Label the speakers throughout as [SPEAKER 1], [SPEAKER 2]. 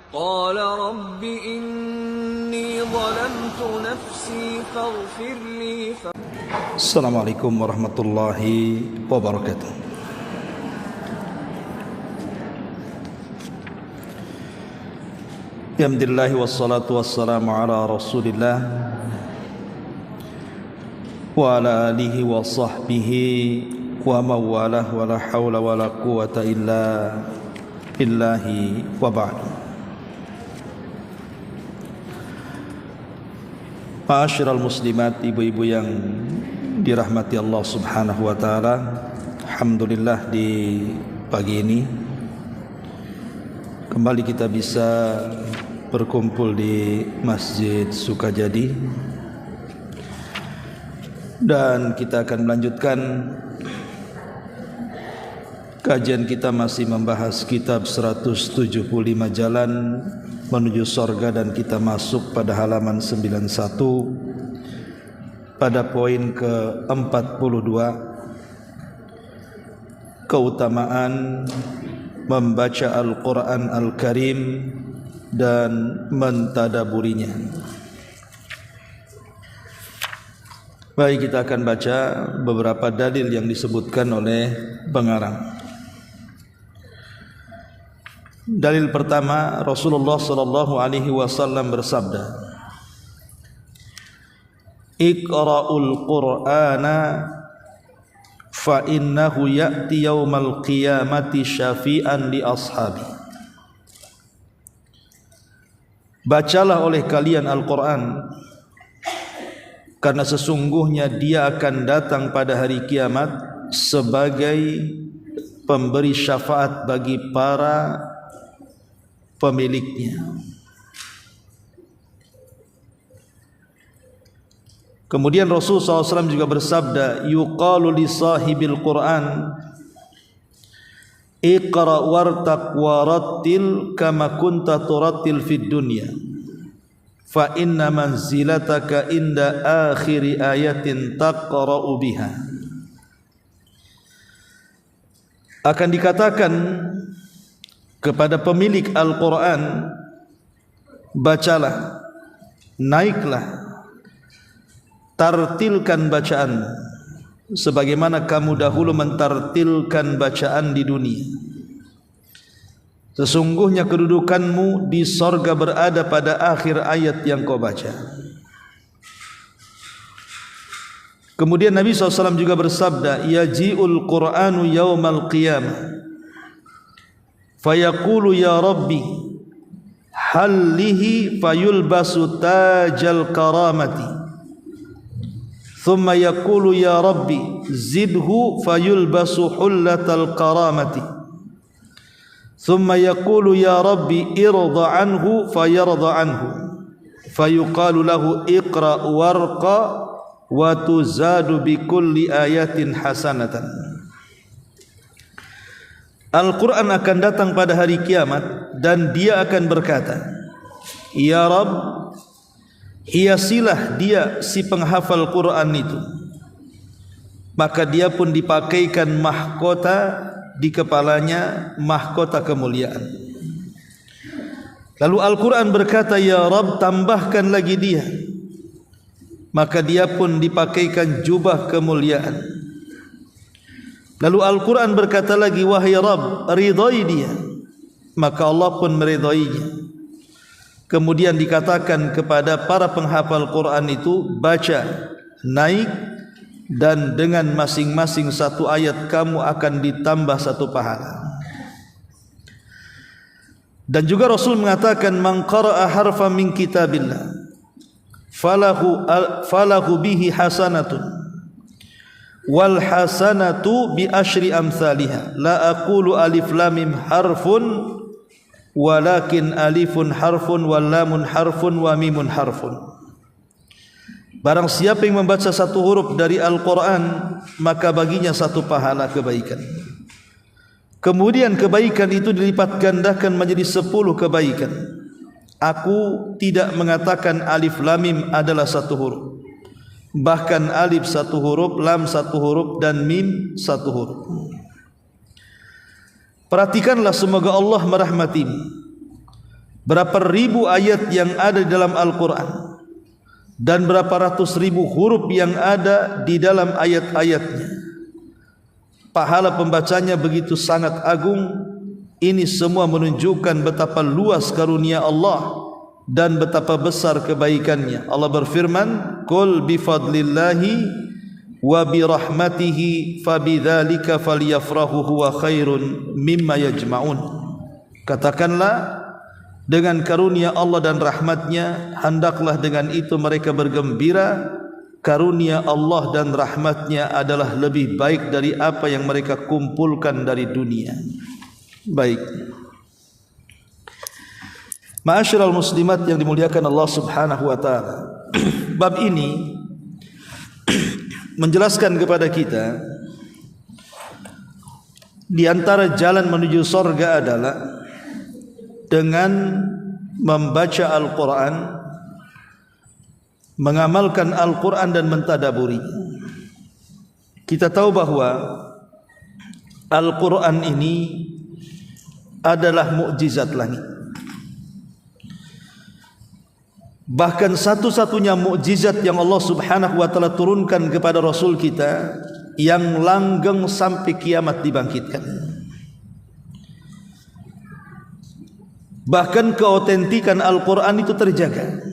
[SPEAKER 1] قال رب إني ظلمت نفسي فاغفر لي
[SPEAKER 2] السلام عليكم ورحمة الله وبركاته. Alhamdulillah wassalatu wassalamu ala rasulillah wa ala alihi wa sahbihi wa mawalah wa la hawla wa la quwata illa billahi wa ba'du. Ma'asyiral muslimat, ibu-ibu yang dirahmati Allah subhanahu wa ta'ala, alhamdulillah di pagi ini kembali kita bisa berkumpul di Masjid Sukajadi, dan kita akan melanjutkan kajian kita masih membahas kitab 175 Jalan Menuju Sorga, dan kita masuk pada halaman 91 pada poin ke-42, keutamaan membaca Al-Quran Al-Karim dan mentadaburinya. Baik, kita akan baca beberapa dalil yang disebutkan oleh pengarang. Dalil pertama, Rasulullah sallallahu alaihi wasallam bersabda, "Iqra'ul Qur'ana fa innahu ya'ti yaumal qiyamati syafi'an li ashabi." Bacalah oleh kalian Al-Quran, karena sesungguhnya dia akan datang pada hari kiamat sebagai pemberi syafaat bagi para pemiliknya. Kemudian Rasulullah SAW juga bersabda, yuqalu li sahibil Qur'an iqra wartaq warattil kama kunta turattil fid dunya fa inna manzilataka inda akhiri ayatin taqra'u biha. Akan dikatakan kepada pemilik Al-Quran, bacalah, naiklah, tartilkan bacaan sebagaimana kamu dahulu mentartilkan bacaan di dunia. Sesungguhnya kedudukanmu di sorga berada pada akhir ayat yang kau baca. Kemudian Nabi SAW juga bersabda, yaji'ul Qur'anu yawmal qiyamah fayaqulu ya Rabbi hallihi fayulbasu tajal karamati thumma yaqulu ya Rabbi zidhu fayulbasu hullatal karamati thumma yaqulu ya Rabbi irda anhu fayarda anhu fayuqalu lahu iqra warqa wa tuzadu bikulli ayatin hasanatan. Al-Quran akan datang pada hari kiamat dan dia akan berkata, ya Rabb, hiasilah dia si penghafal Quran itu. Maka dia pun dipakaikan mahkota di kepalanya, mahkota kemuliaan. Lalu Al-Quran berkata, ya Rabb, tambahkan lagi dia. Maka dia pun dipakaikan jubah kemuliaan. Lalu Al-Quran berkata lagi, wahai Rabb, ridai dia. Maka Allah pun meridainya. Kemudian dikatakan kepada para penghafal Quran itu, baca, naik, dan dengan masing-masing satu ayat kamu akan ditambah satu pahala. Dan juga Rasul mengatakan, man qara'a harfan min kitabillah falahu bihi hasanatun wal hasanatu bi asyri amsalihha la aqulu alif lam mim harfun walakin alifun harfun wal lamun harfun wa mimun harfun. Barang siapa yang membaca satu huruf dari Al-Quran, maka baginya satu pahala kebaikan. Kemudian kebaikan itu dilipat gandakan menjadi 10 kebaikan. Aku tidak mengatakan alif lam mim adalah satu huruf. Bahkan alif satu huruf, lam satu huruf, dan mim satu huruf. Perhatikanlah, semoga Allah merahmatimu. berapa ribu ayat yang ada di dalam Al-Quran dan berapa ratus ribu huruf yang ada di dalam ayat-ayatnya. Pahala pembacanya begitu sangat agung. Ini semua menunjukkan betapa luas karunia Allah dan betapa besar kebaikannya. Allah berfirman, "Qul bifadlillahi wa birahmatihi fabidzalika falyafrahu huwa khairun mimma yajma'un." Katakanlah, dengan karunia Allah dan rahmatnya hendaklah dengan itu mereka bergembira. Karunia Allah dan rahmatnya adalah lebih baik dari apa yang mereka kumpulkan dari dunia. Baik, ma'asyiral muslimat yang dimuliakan Allah subhanahu wa ta'ala, bab ini menjelaskan kepada kita di antara jalan menuju surga adalah dengan membaca Al-Quran, mengamalkan Al-Quran dan mentadaburi. Kita tahu bahwa Al-Quran ini adalah mukjizat langit. Bahkan satu-satunya mukjizat yang Allah subhanahu wa ta'ala turunkan kepada Rasul kita, yang langgeng sampai kiamat dibangkitkan. Bahkan keautentikan Al-Quran itu terjaga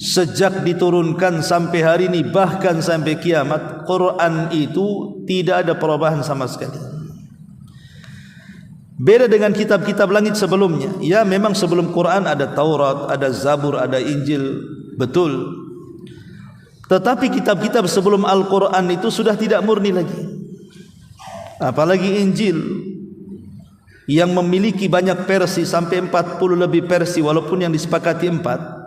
[SPEAKER 2] sejak diturunkan sampai hari ini, bahkan sampai kiamat. Quran itu tidak ada perubahan sama sekali. Beda dengan kitab-kitab langit sebelumnya. Ya, memang sebelum Quran ada Taurat, ada Zabur, ada Injil, betul. Tetapi kitab-kitab sebelum Al-Quran itu sudah tidak murni lagi. Apalagi Injil yang memiliki banyak versi, sampai 40 lebih versi, walaupun yang disepakati 4.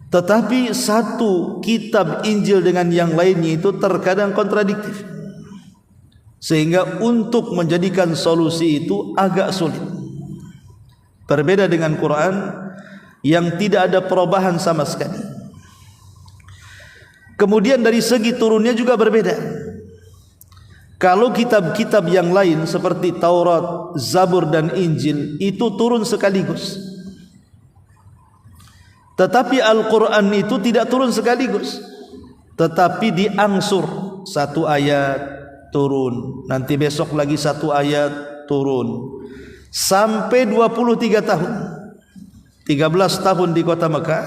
[SPEAKER 2] Tetapi satu kitab Injil dengan yang lainnya itu terkadang kontradiktif, sehingga untuk menjadikan solusi itu agak sulit. Berbeda dengan Quran yang tidak ada perubahan sama sekali. Kemudian dari segi turunnya juga berbeda. Kalau kitab-kitab yang lain seperti Taurat, Zabur dan Injil itu turun sekaligus, tetapi Al-Quran itu tidak turun sekaligus, tetapi diangsur. Satu ayat turun, nanti besok lagi satu ayat turun, sampai 23 tahun. 13 tahun di kota Mekah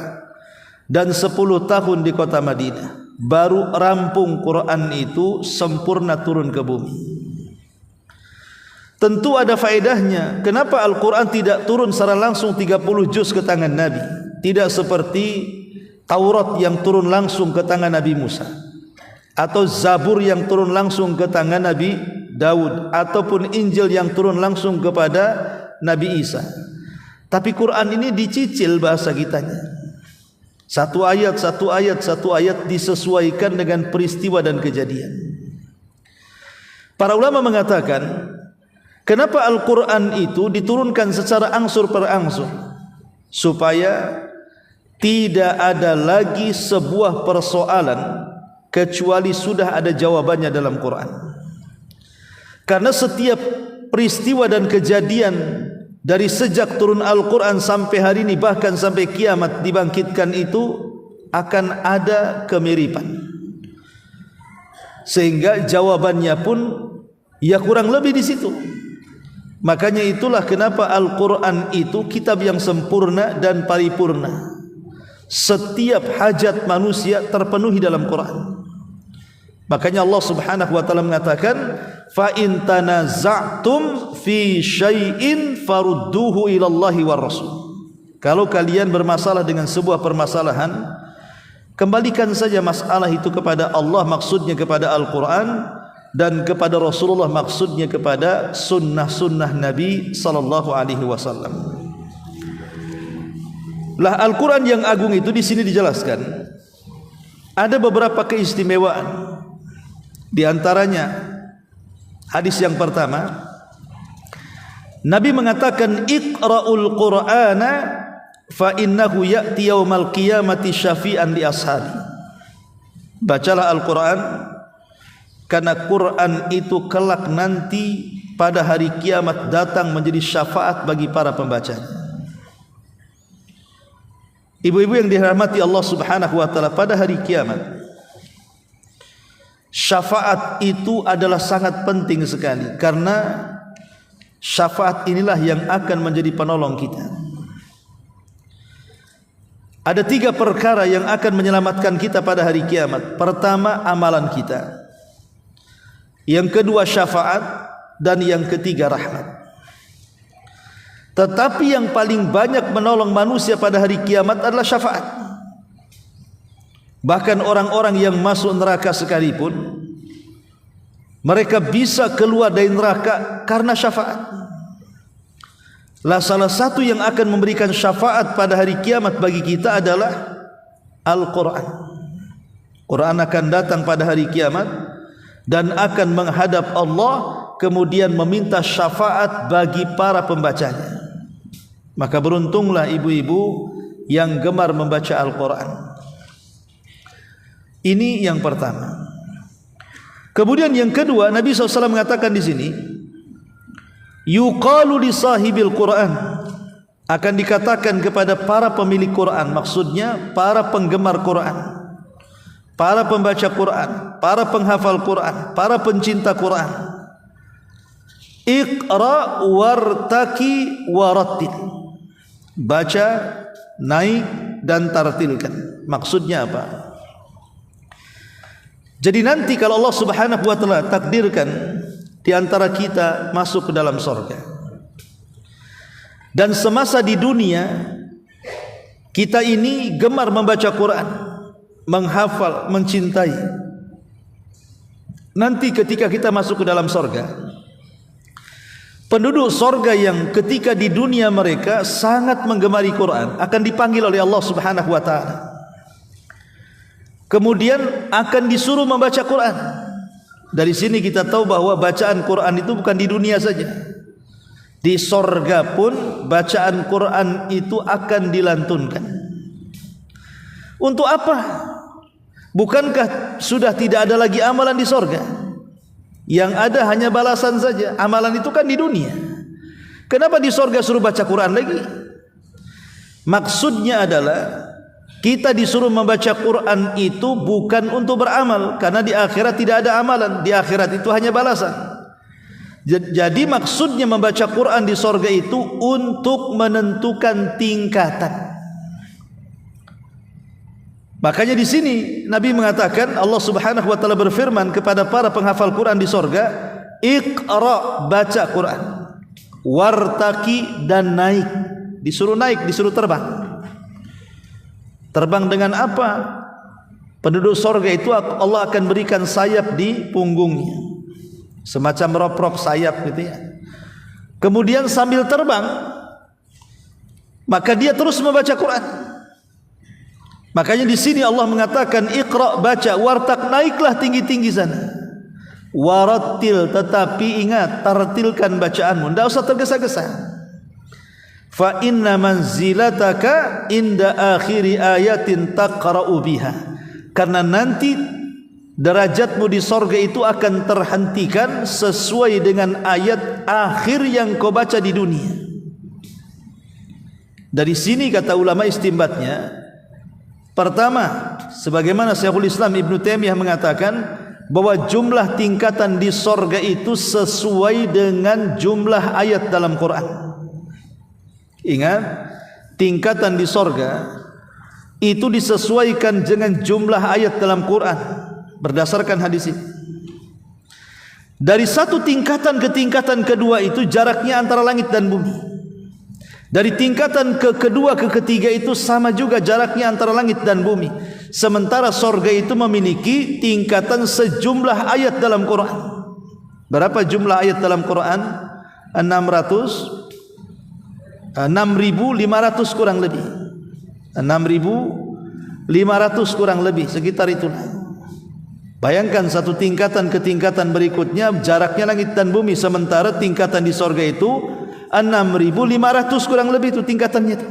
[SPEAKER 2] dan 10 tahun di kota Madinah, baru rampung Quran itu sempurna turun ke bumi. Tentu ada faedahnya. Kenapa Al-Quran tidak turun secara langsung 30 juz ke tangan Nabi? Tidak seperti Taurat yang turun langsung ke tangan Nabi Musa, atau Zabur yang turun langsung ke tangan Nabi Daud, ataupun Injil yang turun langsung kepada Nabi Isa. Tapi Quran ini dicicil bahasa kitanya. Satu ayat, satu ayat, satu ayat disesuaikan dengan peristiwa dan kejadian. Para ulama mengatakan, kenapa Al-Quran itu diturunkan secara angsur per angsur? Supaya tidak ada lagi sebuah persoalan kecuali sudah ada jawabannya dalam Quran. Karena setiap peristiwa dan kejadian dari sejak turun Al-Quran sampai hari ini, bahkan sampai kiamat dibangkitkan, itu akan ada kemiripan, sehingga jawabannya pun ya kurang lebih di situ. Makanya itulah kenapa Al-Quran itu kitab yang sempurna dan paripurna. Setiap hajat manusia terpenuhi dalam Quran. Makanya Allah subhanahu wa ta'ala mengatakan, fa in tanaza'tum fi syai'in farudduhu ilallahi war rasul. Kalau kalian bermasalah dengan sebuah permasalahan, kembalikan saja masalah itu kepada Allah, maksudnya kepada Al-Quran, dan kepada Rasulullah, maksudnya kepada sunnah-sunnah Nabi sallallahu alaihi wasallam. Lah Al-Quran yang agung itu di sini dijelaskan ada beberapa keistimewaan. Di antaranya hadis yang pertama, Nabi mengatakan, iqra'ul Qur'ana fa innahu ya'ti yaumal qiyamati syafi'an li ashabi. Bacalah Al-Quran, karena Quran itu kelak nanti pada hari kiamat datang menjadi syafaat bagi para pembacanya. Ibu-ibu yang dirahmati Allah Subhanahu wa taala, pada hari kiamat syafaat itu adalah sangat penting sekali, karena syafaat inilah yang akan menjadi penolong kita. Ada 3 perkara yang akan menyelamatkan kita pada hari kiamat. Pertama, amalan kita. Yang kedua, syafaat. Dan yang ketiga, rahmat. Tetapi yang paling banyak menolong manusia pada hari kiamat adalah syafaat. Bahkan orang-orang yang masuk neraka sekalipun, mereka bisa keluar dari neraka karena syafaat. Lah salah satu yang akan memberikan syafaat pada hari kiamat bagi kita adalah Al-Quran. Quran akan datang pada hari kiamat dan akan menghadap Allah, kemudian meminta syafaat bagi para pembacanya. Maka beruntunglah ibu-ibu yang gemar membaca Al-Quran. Ini yang pertama. Kemudian yang kedua, Nabi SAW mengatakan di sini, yuqalu li sahibil Quran, akan dikatakan kepada para pemilik Quran, maksudnya para penggemar Quran, para pembaca Quran, para penghafal Quran, para pencinta Quran, iqra wartaki warattil, baca, naik dan tartilkan. Maksudnya apa? Jadi nanti kalau Allah Subhanahu wa taala takdirkan di antara kita masuk ke dalam surga, dan semasa di dunia kita ini gemar membaca Quran, menghafal, mencintai, nanti ketika kita masuk ke dalam surga, penduduk surga yang ketika di dunia mereka sangat menggemari Quran akan dipanggil oleh Allah Subhanahu wa taala. Kemudian akan disuruh membaca Quran. Dari sini kita tahu bahwa bacaan Quran itu bukan di dunia saja. Di surga pun bacaan Quran itu akan dilantunkan. Untuk apa? Bukankah sudah tidak ada lagi amalan di surga? Yang ada hanya balasan saja. Amalan itu kan di dunia. Kenapa di surga suruh baca Quran lagi? Maksudnya adalah kita disuruh membaca Quran itu bukan untuk beramal, karena di akhirat tidak ada amalan. Di akhirat itu hanya balasan. Jadi maksudnya membaca Quran di surga itu untuk menentukan tingkatan. Makanya di sini Nabi mengatakan, Allah Subhanahu wa taala berfirman kepada para penghafal Quran di surga, iqra, baca Quran, wartaki, dan naik. Disuruh naik, disuruh terbang. Terbang dengan apa? Penduduk surga itu Allah akan berikan sayap di punggungnya, semacam rop-rop sayap gitu ya. Kemudian sambil terbang, maka dia terus membaca Quran. Makanya di sini Allah mengatakan iqra, baca, wartak, naiklah tinggi-tinggi sana. Warattil, tetapi ingat, tartilkan bacaanmu, tidak usah tergesa-gesa. Fa inna manzilataka inda akhiri ayatin taqra'u biha, karena nanti derajatmu di sorga itu akan terhentikan sesuai dengan ayat akhir yang kau baca di dunia. Dari sini kata ulama istimbatnya, pertama, sebagaimana Syekhul Islam Ibn Taimiyah mengatakan bahwa jumlah tingkatan di sorga itu sesuai dengan jumlah ayat dalam Quran. Ingat, tingkatan di sorga itu disesuaikan dengan jumlah ayat dalam Quran berdasarkan hadis ini. Dari satu tingkatan ke tingkatan kedua itu jaraknya antara langit dan bumi. Dari tingkatan ke kedua ke ketiga itu sama juga jaraknya antara langit dan bumi. Sementara sorga itu memiliki tingkatan sejumlah ayat dalam Quran. Berapa jumlah ayat dalam Quran? 6.500 kurang lebih. 6.500 kurang lebih, sekitar itulah. Bayangkan satu tingkatan ke tingkatan berikutnya jaraknya langit dan bumi, sementara tingkatan di sorga itu 6.500 kurang lebih itu tingkatannya itu.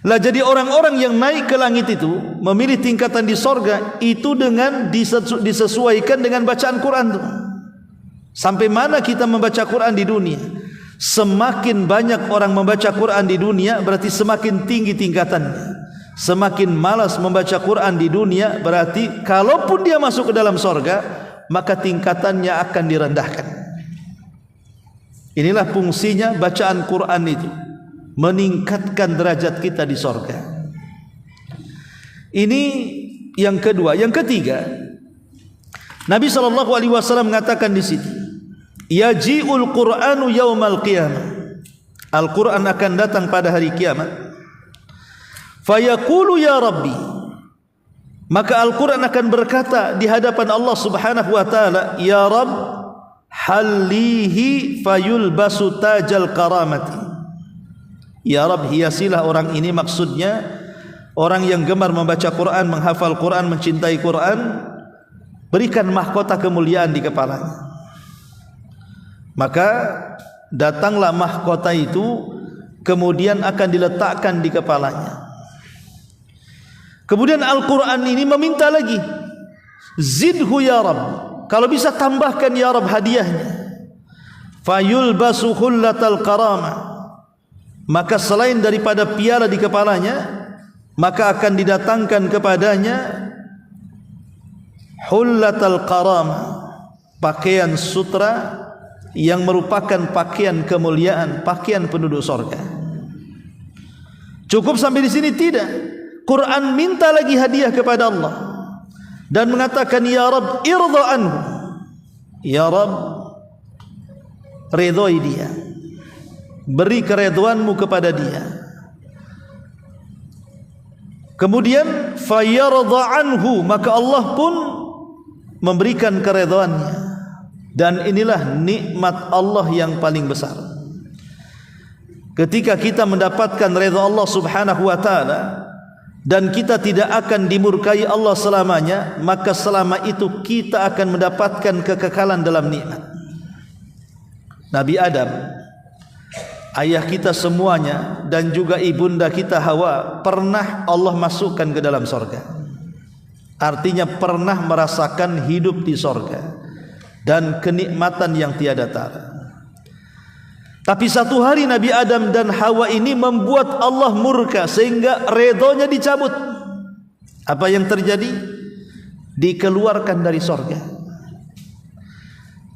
[SPEAKER 2] Lah jadi orang-orang yang naik ke langit itu memilih tingkatan di sorga itu dengan disesuaikan dengan bacaan Quran itu. Sampai mana kita membaca Quran di dunia? Semakin banyak orang membaca Quran di dunia, berarti semakin tinggi tingkatannya. Semakin malas membaca Quran di dunia, berarti kalaupun dia masuk ke dalam sorga, maka tingkatannya akan direndahkan. Inilah fungsinya bacaan Quran itu, meningkatkan derajat kita di sorga. Ini yang kedua. Yang ketiga, Nabi SAW mengatakan di sini, yaji'ul Qur'anu yaumal qiyamah. Al-Quran akan datang pada hari kiamat. Fayaqulu ya Rabbi. Maka Al-Quran akan berkata di hadapan Allah Subhanahu wa taala, ya Rabb, hallihi fayulbasu tajal karamati. Ya Rabb, hiasilah orang ini, maksudnya orang yang gemar membaca Quran, menghafal Quran, mencintai Quran, berikan mahkota kemuliaan di kepalanya. Maka datanglah mahkota itu, kemudian akan diletakkan di kepalanya. Kemudian Al-Quran ini meminta lagi, zidhu ya Rabb, kalau bisa tambahkan ya Rabb hadiahnya. Fayulbasu hullatal karamah. Maka selain daripada piala di kepalanya, maka akan didatangkan kepadanya hullatal karamah, pakaian sutra yang merupakan pakaian kemuliaan, pakaian penduduk sorga. Cukup sampai di sini? Tidak. Quran minta lagi hadiah kepada Allah dan mengatakan, ya Rabb, irda anhu. Ya Rabb, ridhoi dia, beri keridhaanmu kepada dia. Kemudian fayarda anhu, maka Allah pun memberikan keridhaannya. Dan inilah nikmat Allah yang paling besar. Ketika kita mendapatkan redha Allah Subhanahu wa taala dan kita tidak akan dimurkai Allah selamanya, maka selama itu kita akan mendapatkan kekekalan dalam nikmat. Nabi Adam, ayah kita semuanya, dan juga ibunda kita Hawa, pernah Allah masukkan ke dalam sorga. Artinya pernah merasakan hidup di sorga dan kenikmatan yang tiada tara. Tapi satu hari Nabi Adam dan Hawa ini membuat Allah murka sehingga redhonya dicabut. Apa yang terjadi? Dikeluarkan dari sorga.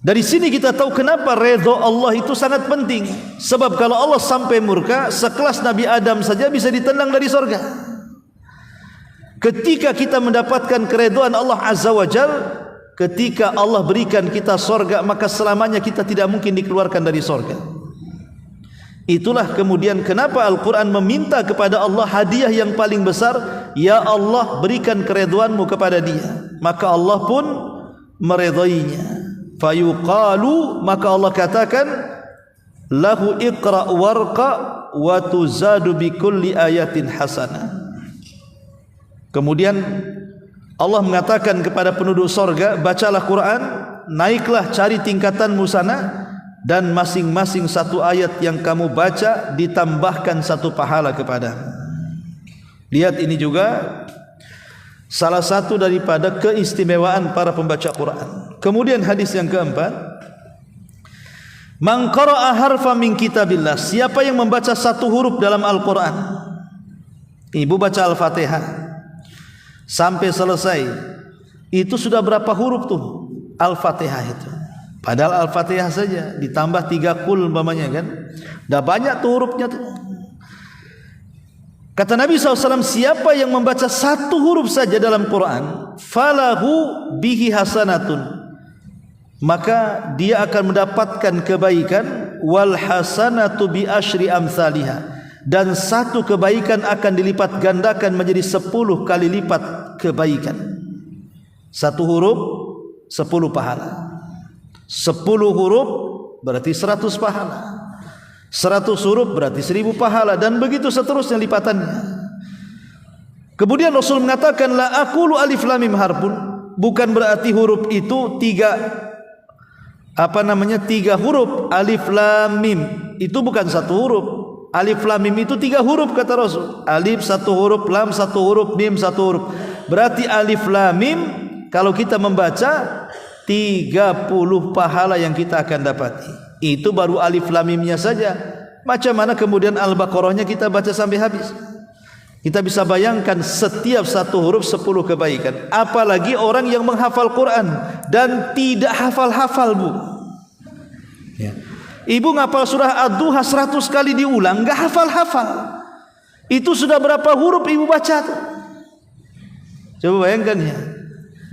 [SPEAKER 2] Dari sini kita tahu kenapa redho Allah itu sangat penting. Sebab kalau Allah sampai murka, sekelas Nabi Adam saja bisa ditendang dari sorga. Ketika kita mendapatkan keredhoan Allah Azza wa Jalla, ketika Allah berikan kita sorga, maka selamanya kita tidak mungkin dikeluarkan dari sorga. Itulah kemudian kenapa Al-Quran meminta kepada Allah hadiah yang paling besar, ya Allah, berikan keridhaanmu kepada dia. Maka Allah pun meridainya. Fayuqalu, maka Allah katakan, lahu iqra warqa wa tuzadu bi kulli ayatin hasanah. Kemudian Allah mengatakan kepada penduduk sorga, bacalah Quran, naiklah cari tingkatanmu sana, dan masing-masing satu ayat yang kamu baca ditambahkan satu pahala kepadamu. Lihat, ini juga salah satu daripada keistimewaan para pembaca Quran. Kemudian hadis yang keempat, man qara'a harfa min kitabillah, siapa yang membaca satu huruf dalam Al-Quran. Ibu baca Al-Fatihah sampai selesai, itu sudah berapa huruf tuh Al-Fatihah itu? Padahal Al-Fatihah saja ditambah 3 kul umpamanya kan, dah banyak tuh hurufnya tuh. Kata Nabi SAW, siapa yang membaca satu huruf saja dalam Quran, falahu bihi hasanatun, maka dia akan mendapatkan kebaikan, wal hasanatu bi asyri amsalihah, dan satu kebaikan akan dilipat gandakan menjadi 10 kali lipat kebaikan. Satu huruf 10 pahala, 10 huruf berarti 100 pahala, 100 huruf berarti 1000 pahala, dan begitu seterusnya lipatannya. Kemudian Rasul mengatakan, la aqulu alif lam mim harfun, bukan berarti huruf itu 3 huruf. Alif lam mim itu bukan satu huruf. Alif lam mim itu 3 huruf kata Rasul. Alif 1 huruf, lam 1 huruf, mim 1 huruf. Berarti alif lam mim kalau kita membaca 30 pahala yang kita akan dapati. Itu baru alif lam mimnya saja. Macam mana kemudian Al-Baqarahnya kita baca sampai habis? Kita bisa bayangkan setiap satu huruf 10 kebaikan. Apalagi orang yang menghafal Quran dan tidak hafal-hafal, Bu. Ya. Ibu ngapal surah Ad-Duha 100 kali diulang, enggak hafal-hafal. Itu sudah berapa huruf ibu baca tuh? Coba bayangkan ya.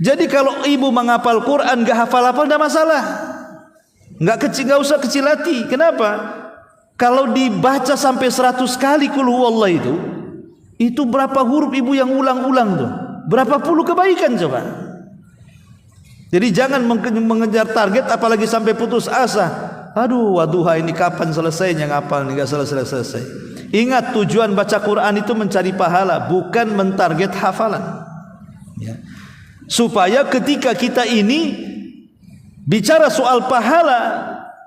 [SPEAKER 2] Jadi kalau ibu menghafal Quran enggak hafal-hafal enggak masalah. Enggak usah kecil hati. Kenapa? Kalau dibaca sampai 100 kali qul huwallah itu berapa huruf ibu yang ulang-ulang tuh? Berapa puluh kebaikan coba? Jadi jangan mengejar target apalagi sampai putus asa. Aduh, Wadduha ini kapan selesainya ngapal nih, enggak selesai. Ingat, tujuan baca Quran itu mencari pahala, bukan mentarget hafalan. Ya. Supaya ketika kita ini bicara soal pahala,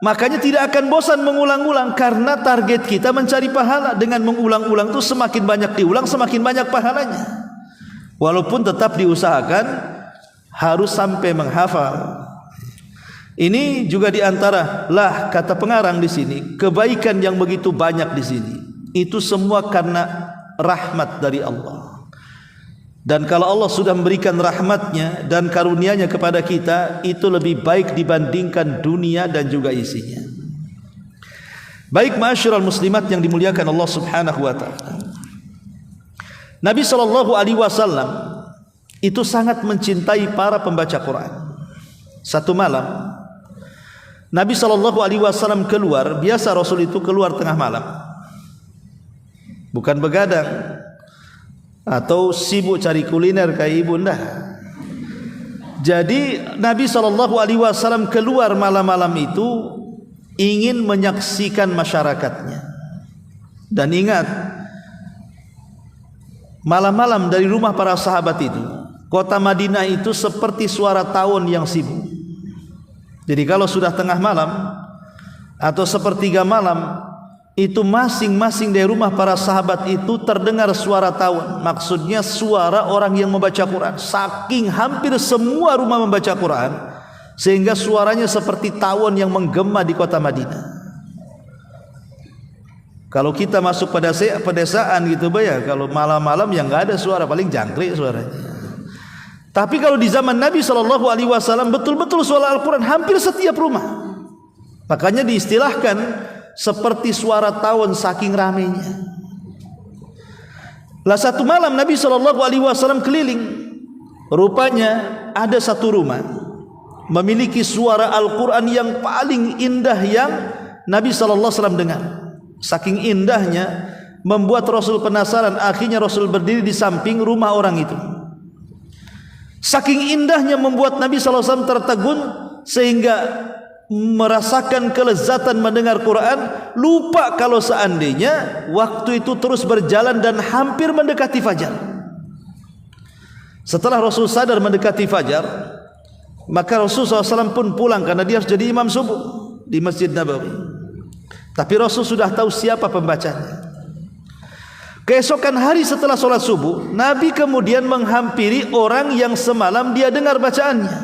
[SPEAKER 2] makanya tidak akan bosan mengulang-ulang, karena target kita mencari pahala. Dengan mengulang-ulang itu semakin banyak diulang, semakin banyak pahalanya. Walaupun tetap diusahakan harus sampai menghafal. Ini juga diantara lah kata pengarang di sini, kebaikan yang begitu banyak di sini. Itu semua karena rahmat dari Allah. Dan kalau Allah sudah memberikan rahmatnya dan karunia-Nya kepada kita, itu lebih baik dibandingkan dunia dan juga isinya. Baik ma'asyiral muslimat yang dimuliakan Allah Subhanahu wa taala. Nabi sallallahu alaihi wasallam itu sangat mencintai para pembaca Quran. Satu malam Nabi sallallahu alaihi wasallam keluar, biasa Rasul itu keluar tengah malam. Bukan begadang atau sibuk cari kuliner kayak ibu, enggak. Jadi Nabi SAW keluar malam-malam itu ingin menyaksikan masyarakatnya. Dan ingat, malam-malam dari rumah para sahabat itu, kota Madinah itu seperti suara tawon yang sibuk. Jadi kalau sudah tengah malam atau sepertiga malam, itu masing-masing dari rumah para sahabat itu terdengar suara tawon. Maksudnya suara orang yang membaca Quran. Saking hampir semua rumah membaca Quran, sehingga suaranya seperti tawon yang menggema di kota Madinah. Kalau kita masuk pedesaan gitu, ya, kalau malam-malam yang nggak ada suara, paling jangkrik suaranya. Tapi kalau di zaman Nabi SAW betul-betul suara Al-Quran hampir setiap rumah. Makanya diistilahkan seperti suara tawon saking ramainya. Lah satu malam Nabi SAW keliling. Rupanya ada satu rumah memiliki suara Al-Quran yang paling indah yang Nabi SAW dengar. Saking indahnya membuat Rasul penasaran. Akhirnya Rasul berdiri di samping rumah orang itu. Saking indahnya membuat Nabi SAW tertegun sehingga merasakan kelezatan mendengar Quran, lupa kalau seandainya waktu itu terus berjalan dan hampir mendekati fajar. Setelah Rasul sadar mendekati fajar, maka Rasul SAW pun pulang karena dia harus jadi imam subuh di Masjid Nabawi. Tapi Rasul sudah tahu siapa pembacanya. Keesokan hari setelah sholat subuh, Nabi kemudian menghampiri orang yang semalam dia dengar bacaannya.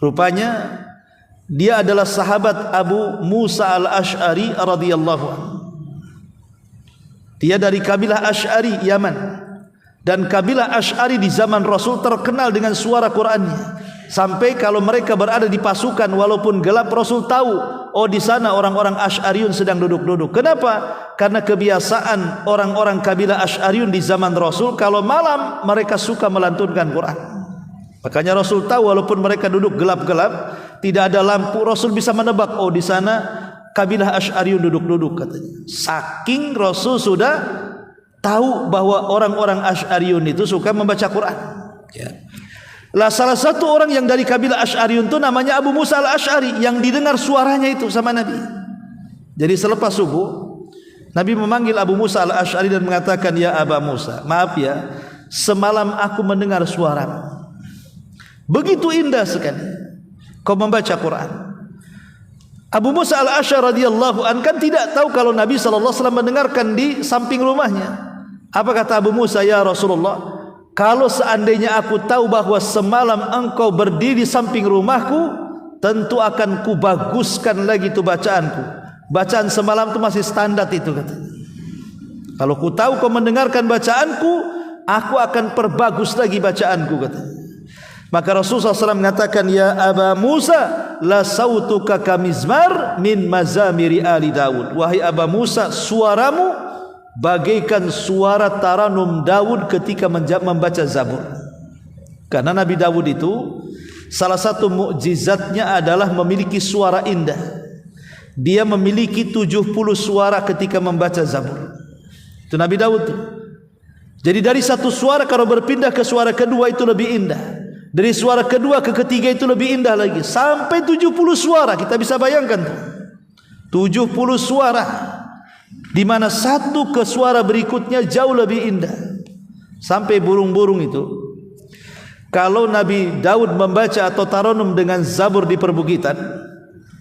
[SPEAKER 2] Rupanya dia adalah sahabat Abu Musa al-Ash'ari radhiyallahu anhu. Dia dari kabilah Ash'ari Yaman. Dan kabilah Ash'ari di zaman Rasul terkenal dengan suara Qur'annya. Sampai kalau mereka berada di pasukan walaupun gelap, Rasul tahu, oh di sana orang-orang Ash'ariyun sedang duduk-duduk. Kenapa? Karena kebiasaan orang-orang kabilah Ash'ariyun di zaman Rasul, kalau malam mereka suka melantunkan Quran. Makanya Rasul tahu walaupun mereka duduk gelap-gelap, tidak ada lampu, Rasul bisa menebak, oh di sana kabilah Ash'ariyun duduk-duduk katanya. Saking Rasul sudah tahu bahwa orang-orang Ash'ariyun itu suka membaca Quran. Ya. Lah salah satu orang yang dari kabilah Ash'ariyun itu namanya Abu Musa al-Ash'ari, yang didengar suaranya itu sama Nabi. Jadi selepas subuh Nabi memanggil Abu Musa al-Ash'ari dan mengatakan, ya Aba Musa, maaf ya, semalam aku mendengar suaramu. Begitu indah sekali kau membaca Quran. Abu Musa al-Ash'ari radhiyallahu anhu kan tidak tahu kalau Nabi SAW mendengarkan di samping rumahnya. Apa kata Abu Musa? Ya Rasulullah, kalau seandainya aku tahu bahwa semalam engkau berdiri di samping rumahku, tentu akan kubaguskan lagi itu bacaanku. Bacaan semalam itu masih standar itu kata. Kalau ku tahu kau mendengarkan bacaanku, aku akan perbagus lagi bacaanku kata. Maka Rasulullah SAW mengatakan, ya Aba Musa, la sautuka kamizmar min mazamiri ali Daud. Wahai Aba Musa, suaramu bagaikan suara taranum Daud ketika membaca Zabur. Karena Nabi Daud itu salah satu mukjizatnya adalah memiliki suara indah. Dia memiliki 70 suara ketika membaca Zabur. Itu Nabi Daud itu. Jadi dari satu suara kalau berpindah ke suara kedua itu lebih indah. Dari suara kedua ke ketiga itu lebih indah lagi. Sampai 70 suara, kita bisa bayangkan tuh. 70 suara, di mana satu ke suara berikutnya jauh lebih indah. Sampai burung-burung itu, kalau Nabi Daud membaca atau taranum dengan Zabur di perbukitan,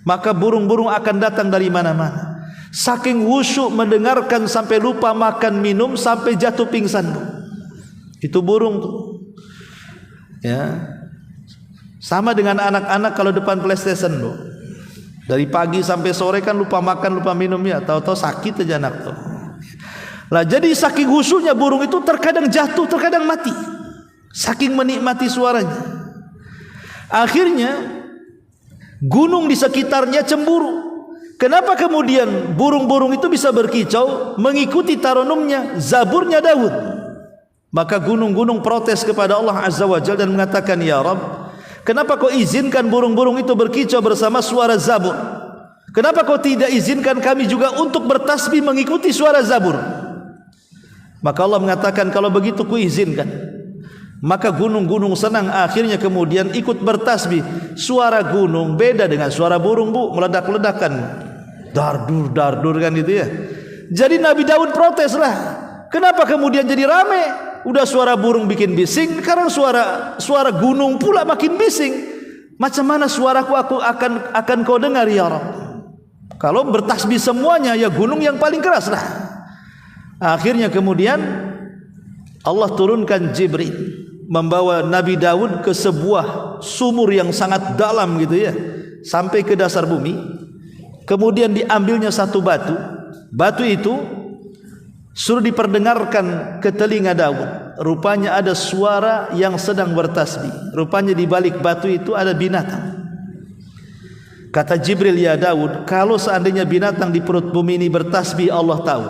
[SPEAKER 2] maka burung-burung akan datang dari mana-mana. Saking khusyuk mendengarkan sampai lupa makan minum, sampai jatuh pingsan tuh. Itu burung tuh. Ya, sama dengan anak-anak kalau depan PlayStation bu, dari pagi sampai sore kan lupa makan lupa minum ya, tahu-tahu sakit aja anak tuh. Lah jadi saking khusyuknya burung itu terkadang jatuh, terkadang mati, saking menikmati suaranya. Akhirnya gunung di sekitarnya cemburu. Kenapa kemudian burung-burung itu bisa berkicau mengikuti taranumnya, Zaburnya Daud? Maka gunung-gunung protes kepada Allah Azza wa Jalla dan mengatakan, ya Rabb, kenapa kau izinkan burung-burung itu berkicau bersama suara Zabur? Kenapa kau tidak izinkan kami juga untuk bertasbih mengikuti suara Zabur? Maka Allah mengatakan, kalau begitu ku izinkan. Maka gunung-gunung senang, akhirnya kemudian ikut bertasbih. Suara gunung beda dengan suara burung bu, meledak-ledakan, dardur kan gitu ya. Jadi Nabi Daud protes lah, kenapa kemudian jadi rame? Udah suara burung bikin bising, sekarang suara gunung pula makin bising. Macam mana suaraku aku akan kau dengar ya Rabb? Kalau bertasbih semuanya, ya gunung yang paling keras lah. Akhirnya kemudian Allah turunkan Jibril membawa Nabi Daud ke sebuah sumur yang sangat dalam gitu ya, sampai ke dasar bumi. Kemudian diambilnya satu batu. Batu itu suruh diperdengarkan ke telinga Daud. Rupanya ada suara yang sedang bertasbih. Rupanya di balik batu itu ada binatang. Kata Jibril, ya Daud, kalau seandainya binatang di perut bumi ini bertasbih, Allah tahu.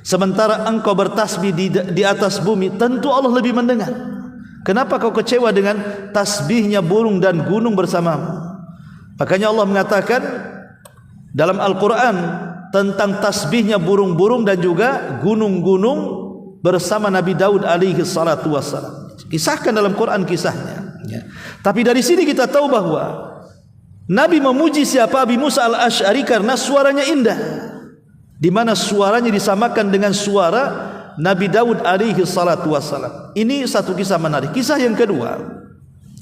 [SPEAKER 2] Sementara engkau bertasbih di atas bumi, tentu Allah lebih mendengar. Kenapa kau kecewa dengan tasbihnya burung dan gunung bersamamu? Makanya Allah mengatakan dalam Al-Quran tentang tasbihnya burung-burung dan juga gunung-gunung bersama Nabi Daud alaihi salatu wassalam. Kisahkan dalam Quran kisahnya ya. Tapi dari sini kita tahu bahwa Nabi memuji siapa? Abi Musa al-Ash'ari karena suaranya indah, di mana suaranya disamakan dengan suara Nabi Daud alaihi salatu wassalam. Ini satu kisah menarik. Kisah yang kedua,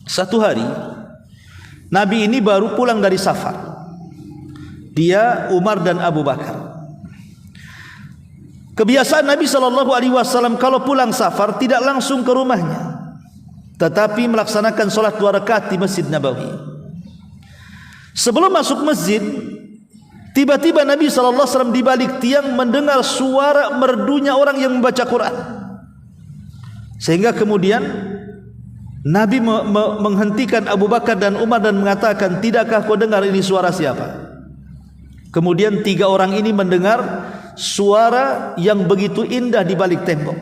[SPEAKER 2] satu hari Nabi ini baru pulang dari safar. Dia, Umar dan Abu Bakar. Kebiasaan Nabi SAW kalau pulang safar tidak langsung ke rumahnya, tetapi melaksanakan sholat 2 rakaat di Masjid Nabawi. Sebelum masuk masjid, tiba-tiba Nabi SAW di balik tiang mendengar suara merdunya orang yang membaca Quran. Sehingga kemudian Nabi menghentikan Abu Bakar dan Umar dan mengatakan, tidakkah kau dengar ini suara siapa? Kemudian 3 orang ini mendengar suara yang begitu indah di balik tembok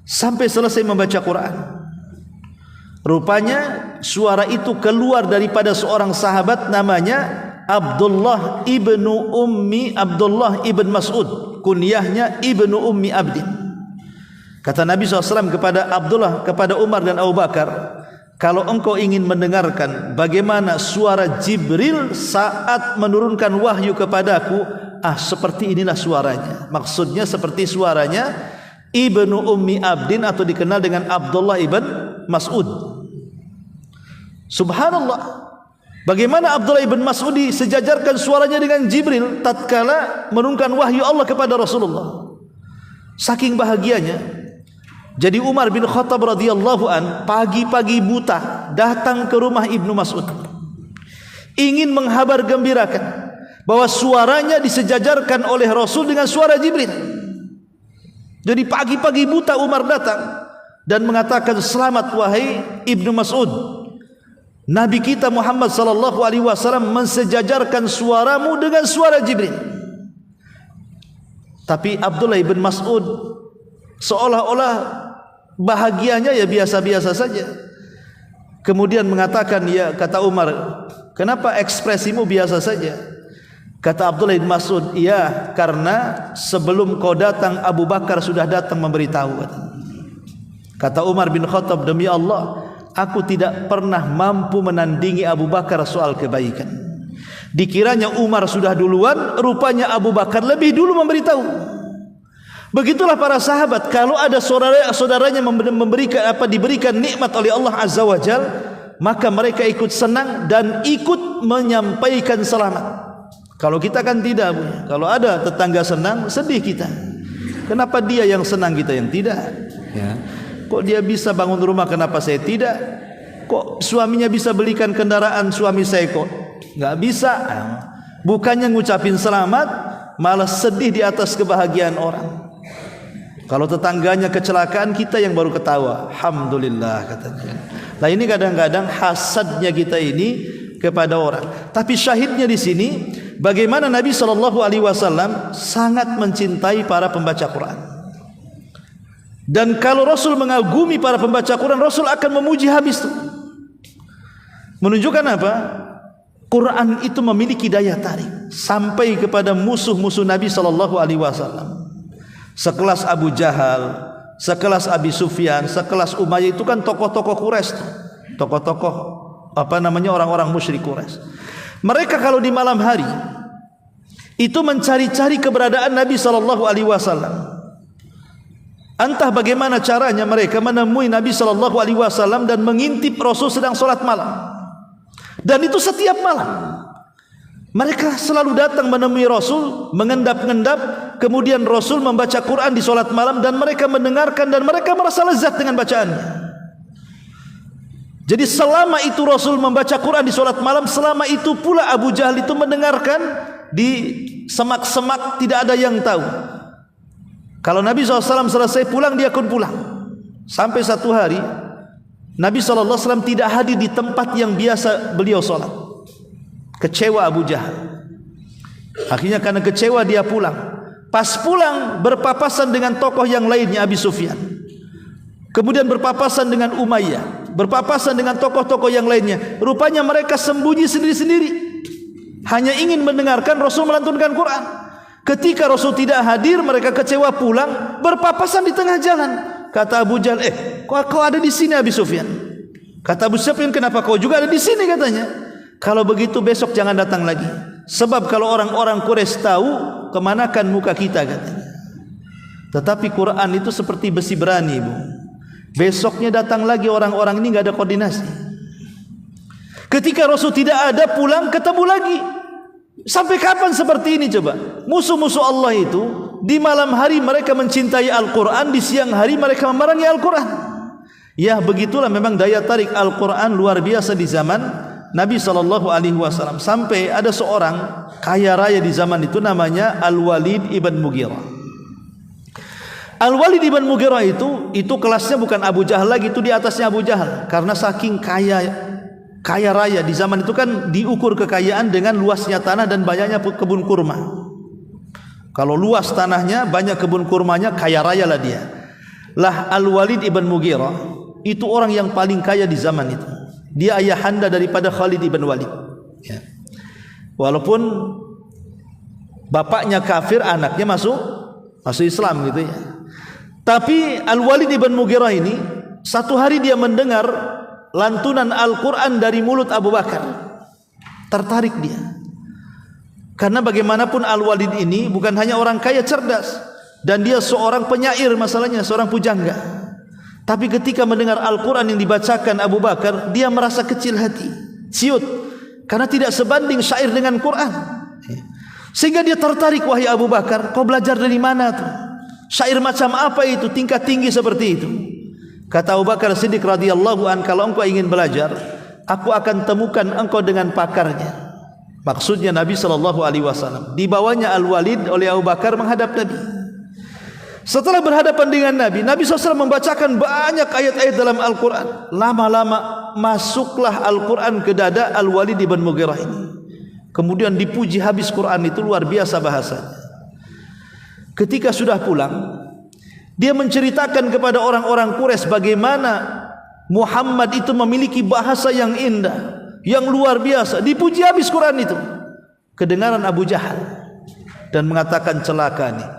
[SPEAKER 2] sampai selesai membaca Quran. Rupanya suara itu keluar daripada seorang sahabat namanya Abdullah ibnu Ummi Abdullah ibn Mas'ud, kunyahnya ibnu Ummi Abdin. Kata Nabi SAW kepada Abdullah, kepada Umar dan Abu Bakar, kalau engkau ingin mendengarkan bagaimana suara Jibril saat menurunkan wahyu kepadaku, seperti inilah suaranya. Maksudnya seperti suaranya Ibnu Ummi Abdin atau dikenal dengan Abdullah ibn Mas'ud. Subhanallah, bagaimana Abdullah ibn Mas'ud disejajarkan suaranya dengan Jibril tatkala menurunkan wahyu Allah kepada Rasulullah. Saking bahagianya. Jadi Umar bin Khattab radhiyallahu an pagi-pagi buta datang ke rumah Ibnu Mas'ud. ingin menghabar gembirakan bahwa suaranya disejajarkan oleh Rasul dengan suara Jibril. Jadi pagi-pagi buta Umar datang dan mengatakan, selamat wahai Ibnu Mas'ud, Nabi kita Muhammad sallallahu alaihi wasallam mensejajarkan suaramu dengan suara Jibril. Tapi Abdullah bin Mas'ud seolah-olah bahagianya ya biasa-biasa saja. Kemudian mengatakan, ya, kata Umar, kenapa ekspresimu biasa saja? Kata Abdullah bin Mas'ud, iya, karena sebelum kau datang Abu Bakar sudah datang memberitahu. Kata Umar bin Khattab, demi Allah, aku tidak pernah mampu menandingi Abu Bakar soal kebaikan. Dikiranya Umar sudah duluan, rupanya Abu Bakar lebih dulu memberitahu. Begitulah para sahabat, kalau ada saudaranya diberikan nikmat oleh Allah Azza wa Jal, maka mereka ikut senang dan ikut menyampaikan selamat. Kalau kita kan tidak, Bu. Kalau ada tetangga senang, sedih kita. Kenapa dia yang senang, kita yang tidak? Ya. Kok dia bisa bangun rumah, kenapa saya tidak? Kok suaminya bisa belikan kendaraan, suami saya kok nggak bisa? Bukannya ngucapin selamat, malah sedih di atas kebahagiaan orang. Kalau tetangganya kecelakaan, kita yang baru ketawa, alhamdulillah katanya. Nah, ini kadang-kadang hasadnya kita ini kepada orang. Tapi syahidnya di sini, bagaimana Nabi SAW sangat mencintai para pembaca Quran. Dan kalau Rasul mengagumi para pembaca Quran, Rasul akan memuji habis itu. Menunjukkan apa? Quran itu memiliki daya tarik sampai kepada musuh-musuh Nabi SAW. Sekelas Abu Jahal, sekelas Abi Sufyan, sekelas Umayyah, itu kan tokoh-tokoh Quraisy, tokoh-tokoh orang-orang musyrik Quraisy. Mereka kalau di malam hari itu mencari-cari keberadaan Nabi SAW. Entah bagaimana caranya mereka menemui Nabi SAW dan mengintip Rasul sedang sholat malam. Dan itu setiap malam mereka selalu datang menemui Rasul, mengendap-endap, kemudian Rasul membaca Quran di sholat malam, dan mereka mendengarkan dan mereka merasa lezat dengan bacaannya. Jadi selama itu Rasul membaca Quran di sholat malam, selama itu pula Abu Jahal itu mendengarkan di semak-semak, tidak ada yang tahu. Kalau Nabi SAW selesai pulang, dia pun pulang. Sampai satu hari Nabi SAW tidak hadir di tempat yang biasa beliau sholat. Kecewa Abu Jahal. Akhirnya karena kecewa dia pulang. Pas pulang berpapasan dengan tokoh yang lainnya, Abi Sufyan. Kemudian berpapasan dengan Umayyah, berpapasan dengan tokoh-tokoh yang lainnya. Rupanya mereka sembunyi sendiri-sendiri, hanya ingin mendengarkan Rasul melantunkan Quran. Ketika Rasul tidak hadir, mereka kecewa pulang, berpapasan di tengah jalan. Kata Abu Jahal, kau ada di sini Abi Sufyan? Kata Abu Sufyan, kenapa kau juga ada di sini? Katanya, kalau begitu besok jangan datang lagi. Sebab kalau orang-orang Quraisy tahu, kemanakan muka kita, katanya. Tetapi Quran itu seperti besi berani, Bu. Besoknya datang lagi orang-orang ini, nggak ada koordinasi. Ketika Rasul tidak ada, pulang ketemu lagi. Sampai kapan seperti ini coba? Musuh-musuh Allah itu di malam hari mereka mencintai Al-Quran, di siang hari mereka memerangi Al-Quran. Ya, begitulah memang daya tarik Al-Quran luar biasa di zaman Nabi SAW. Sampai ada seorang kaya raya di zaman itu, namanya Al-Walid ibn Mughirah. Al-Walid ibn Mughirah itu kelasnya bukan Abu Jahal lagi, itu di atasnya Abu Jahal. Karena saking kaya raya di zaman itu kan diukur kekayaan dengan luasnya tanah dan banyaknya kebun kurma. Kalau luas tanahnya, banyak kebun kurmanya, kaya raya lah dia. Lah Al-Walid ibn Mughirah itu orang yang paling kaya di zaman itu. Dia ayahanda daripada Khalid ibn Walid. Ya. Walaupun bapaknya kafir, anaknya masuk Islam gitu ya. Tapi Al-Walid ibn Mughirah ini satu hari dia mendengar lantunan Al-Quran dari mulut Abu Bakar. Tertarik dia. Karena bagaimanapun Al-Walid ini bukan hanya orang kaya cerdas, dan dia seorang penyair, masalahnya seorang pujangga. Tapi ketika mendengar Al-Quran yang dibacakan Abu Bakar, dia merasa kecil hati, ciut, karena tidak sebanding syair dengan Quran. Sehingga dia tertarik, wahai Abu Bakar, kau belajar dari mana tuh? Syair macam apa itu, tingkat tinggi seperti itu? Kata Abu Bakar Siddiq radhiyallahu an, kalau engkau ingin belajar, aku akan temukan engkau dengan pakarnya. Maksudnya Nabi SAW. Dibawanya Al-Walid oleh Abu Bakar menghadap Nabi. Setelah berhadapan dengan Nabi, Nabi SAW membacakan banyak ayat-ayat dalam Al-Quran. Lama-lama masuklah Al-Quran ke dada Al-Walid ibn Mughirah ini. Kemudian dipuji habis Quran itu, luar biasa bahasanya. Ketika sudah pulang, dia menceritakan kepada orang-orang Quraisy bagaimana Muhammad itu memiliki bahasa yang indah, yang luar biasa. Dipuji habis Quran itu. Kedengaran Abu Jahal dan mengatakan, celaka nih.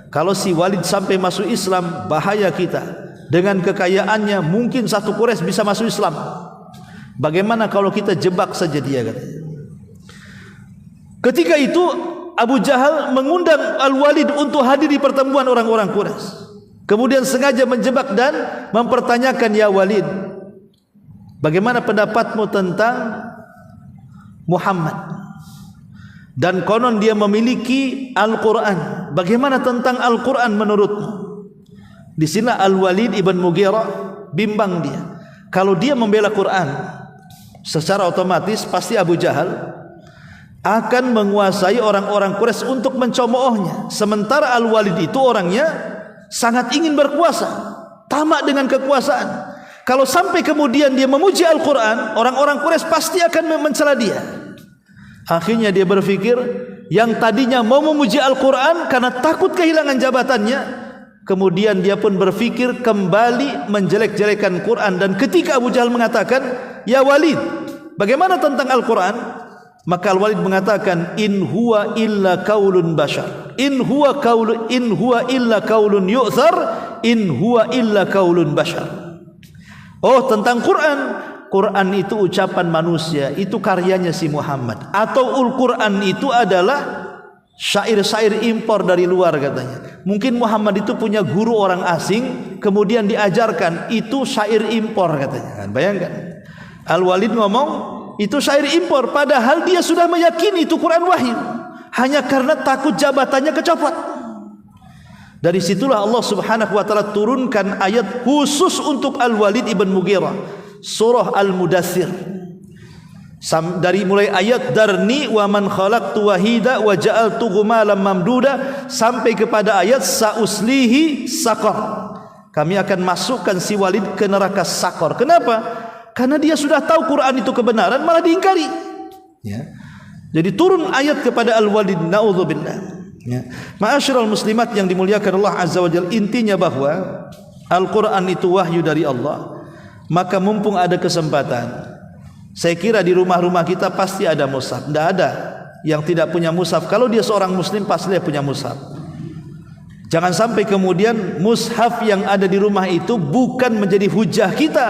[SPEAKER 2] Kalau si Walid sampai masuk Islam, bahaya kita. Dengan kekayaannya mungkin satu Quraisy bisa masuk Islam. Bagaimana kalau kita jebak saja dia, katanya. Ketika itu Abu Jahal mengundang Al-Walid untuk hadir di pertemuan orang-orang Quraisy. Kemudian sengaja menjebak dan mempertanyakan, ya Walid, bagaimana pendapatmu tentang Muhammad? Dan konon dia memiliki Al-Quran. Bagaimana tentang Al-Quran menurutmu? Di sini Al-Walid ibn Mughirah bimbang dia. Kalau dia membela Quran, secara otomatis pasti Abu Jahal akan menguasai orang-orang Quraisy untuk mencemoohnya. Sementara Al-Walid itu orangnya sangat ingin berkuasa, tamak dengan kekuasaan. Kalau sampai kemudian dia memuji Al-Quran, orang-orang Quraisy pasti akan mencela dia. Akhirnya dia berpikir, yang tadinya mau memuji Al-Quran karena takut kehilangan jabatannya, kemudian dia pun berpikir kembali menjelek-jelekan Quran. Dan ketika Abu Jahal mengatakan, ya Walid, bagaimana tentang Al-Quran? Maka Al-Walid mengatakan, in huwa illa qaulun bashar, in huwa illa qaulun yu'thar, in huwa illa qaulun bashar. Oh, tentang Quran, Quran itu ucapan manusia, itu karyanya si Muhammad. Atau Al-Quran itu adalah syair-syair impor dari luar, katanya. Mungkin Muhammad itu punya guru orang asing, kemudian diajarkan, itu syair impor, katanya. Bayangkan, Al-Walid ngomong itu syair impor, padahal dia sudah meyakini itu Quran wahyu, hanya karena takut jabatannya kecopot. Dari situlah Allah Subhanahu wa taala turunkan ayat khusus untuk Al-Walid ibn Mughirah, surah Al-Mudaththir. Dari mulai ayat darni wa man khalaqtu wahida wa ja'altu ghumalan mamduda sampai kepada ayat sauslihi saqar. Kami akan masukkan si Walid ke neraka Saqar. Kenapa? Karena dia sudah tahu Quran itu kebenaran, malah diingkari. Ya. Jadi turun ayat kepada Al-Walid, naudzubillah. Ya. Ma'asyiral muslimat yang dimuliakan Allah Azza wa Jalla, intinya bahwa Al-Quran itu wahyu dari Allah. Maka mumpung ada kesempatan, saya kira di rumah-rumah kita pasti ada mushaf. Tidak ada yang tidak punya mushaf. Kalau dia seorang muslim pasti dia punya mushaf. Jangan sampai kemudian mushaf yang ada di rumah itu bukan menjadi hujah kita,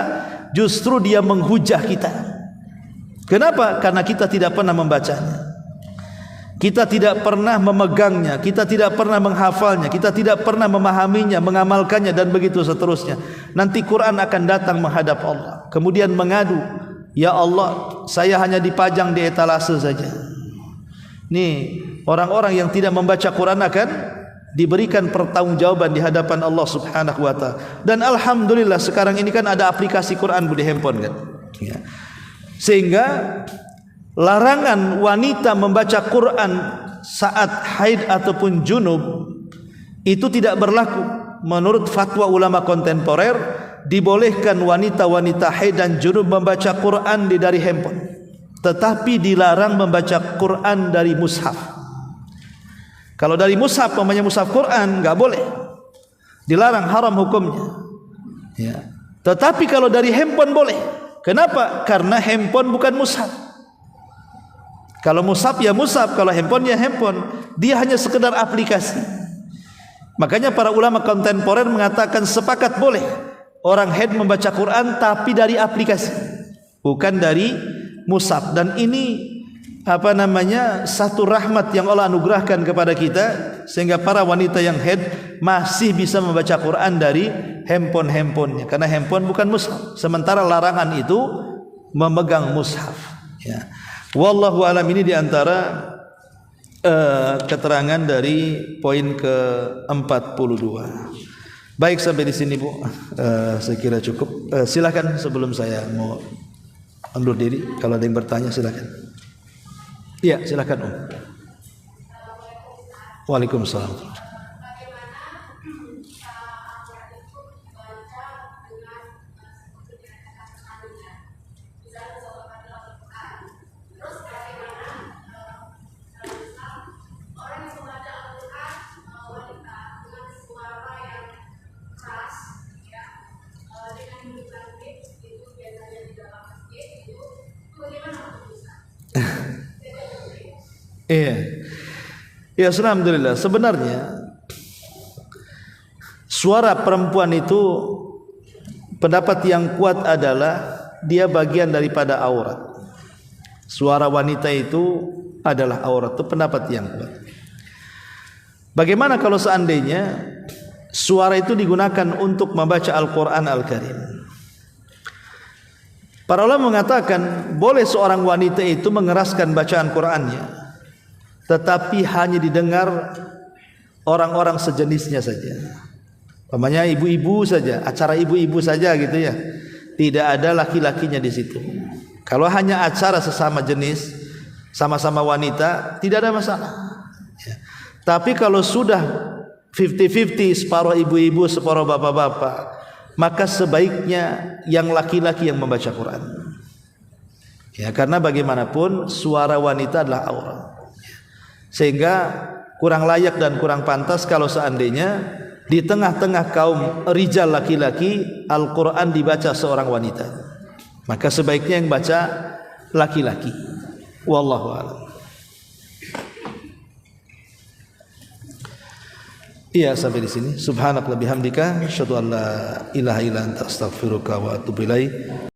[SPEAKER 2] justru dia menghujah kita. Kenapa? Karena kita tidak pernah membacanya, kita tidak pernah memegangnya, kita tidak pernah menghafalnya, kita tidak pernah memahaminya, mengamalkannya, dan begitu seterusnya. Nanti Quran akan datang menghadap Allah, kemudian mengadu, ya Allah, saya hanya dipajang di etalase saja. Nih, orang-orang yang tidak membaca Quran akan diberikan pertanggungjawaban di hadapan Allah Subhanahu wa taala. Dan alhamdulillah sekarang ini kan ada aplikasi Quran di handphone kan. Ya. Sehingga larangan wanita membaca Quran saat haid ataupun junub itu tidak berlaku. Menurut fatwa ulama kontemporer, dibolehkan wanita-wanita haid dan junub membaca Quran dari handphone, tetapi dilarang membaca Quran dari mushaf. Kalau dari mushaf, namanya mushaf Quran, enggak boleh, dilarang, haram hukumnya. Ya. Tetapi kalau dari handphone boleh. Kenapa? Karena handphone bukan mushaf. Kalau mushaf ya mushaf, kalau handphone ya handphone. Dia hanya sekedar aplikasi. Makanya para ulama kontemporer mengatakan sepakat boleh orang haid membaca Quran tapi dari aplikasi, bukan dari mushaf. Dan ini satu rahmat yang Allah anugerahkan kepada kita, sehingga para wanita yang haid masih bisa membaca Quran dari handphone-handphonenya, karena handphone bukan mushaf. Sementara larangan itu memegang mushaf. Ya. Wallahu alam, ini diantara keterangan dari poin ke-42. Baik, sampai di sini Bu, saya kira cukup. Silakan sebelum saya mau Undur diri. Kalau ada yang bertanya silakan. Iya, silakan Om. Waalaikumsalam. Iya. Ya, alhamdulillah. Sebenarnya suara perempuan itu pendapat yang kuat adalah dia bagian daripada aurat. Suara wanita itu adalah aurat, itu pendapat yang kuat. Bagaimana kalau seandainya suara itu digunakan untuk membaca Al-Quran Al-Karim? Para ulama mengatakan boleh seorang wanita itu mengeraskan bacaan Qur'annya, tetapi hanya didengar orang-orang sejenisnya saja. Namanya ibu-ibu saja, acara ibu-ibu saja gitu ya. Tidak ada laki-lakinya di situ. Kalau hanya acara sesama jenis, sama-sama wanita, tidak ada masalah. Ya. Tapi kalau sudah 50-50, separuh ibu-ibu, separuh bapak-bapak, maka sebaiknya yang laki-laki yang membaca Quran. Ya, karena bagaimanapun suara wanita adalah aurat. Sehingga kurang layak dan kurang pantas kalau seandainya di tengah-tengah kaum rijal laki-laki Al-Quran dibaca seorang wanita. Maka sebaiknya yang baca laki-laki. Wallahu a'lam. Iya, sampai di sini. Subhanakallahumma bihamdika asyhadu an la ilaha illa anta astaghfiruka wa atubu ilaik.